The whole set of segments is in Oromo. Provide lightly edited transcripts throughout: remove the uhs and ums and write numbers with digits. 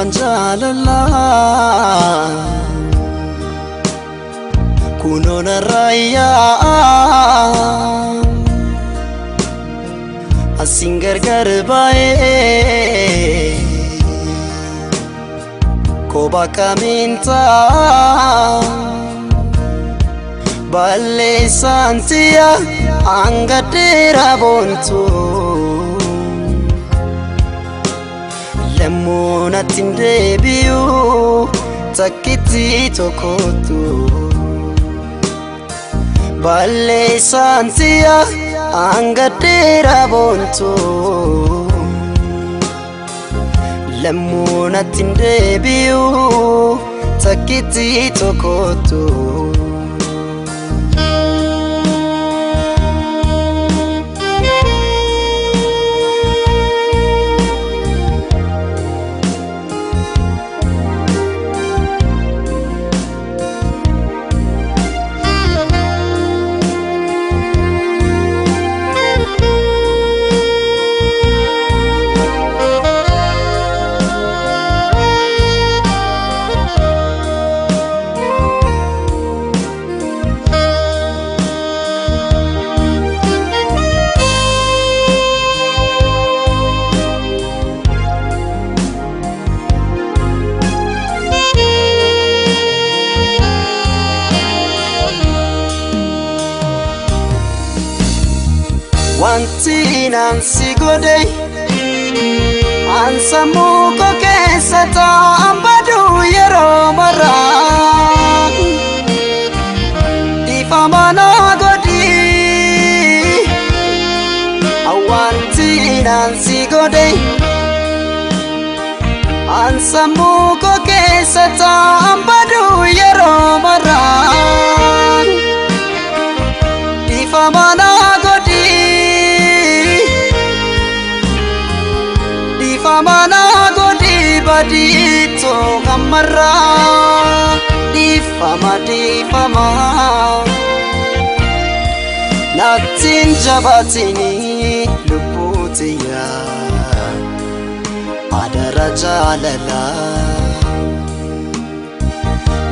manjalala kunona raya asingar garbae koba kaminta balle santia angatera bontu lemona tindebiu takiti tokotu balle santia angatera bontu lemona tindebiu takiti tokotu wanti nansi gode ansamu ko kesata ambadu yero mara ifamana godi awanti nansi gode ansamu ko kesata ambadu yero mara ifamana famana godi badito gamara di fama natin jabatini luputiya adara jalala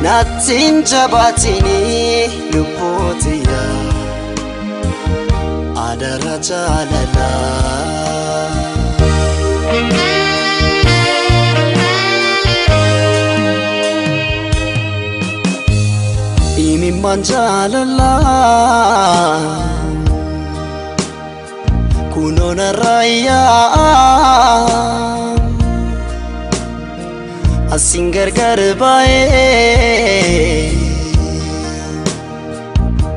natin jabatini luputiya adara jalala imi manjalala kunona raya asingar garbae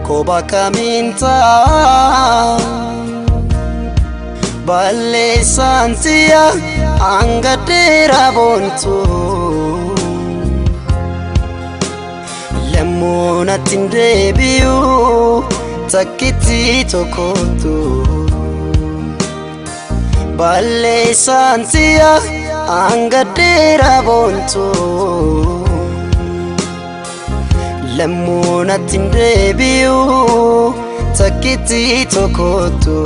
koba kaminta balle santia angatera bontu lemona tindebiu takiti tokotu balle santia angatera bontu lemona tindebiu takiti tokotu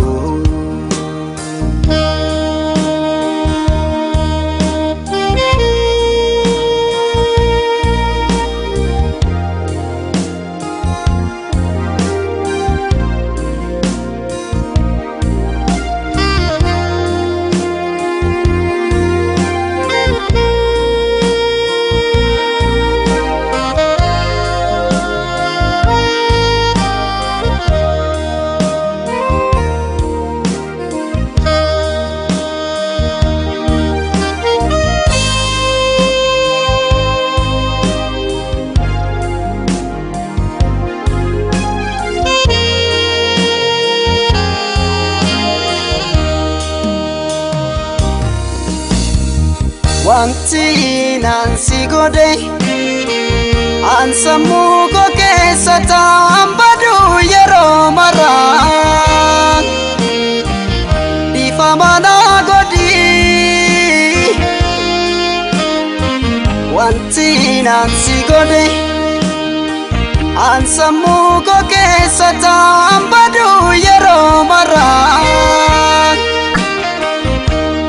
wanti nansi gode ansamu ko kesata ambadu yero mara di famana godi wanti nansi gode ansamu ko kesata ambadu yero mara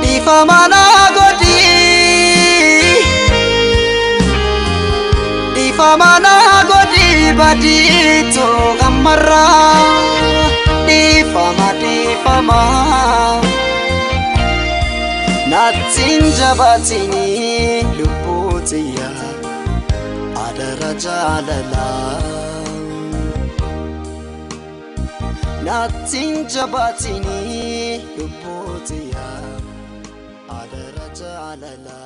di famana godi famana godi badito amara di fama natin jabatini luputia adara jalala natin jabatini luputia adara jalala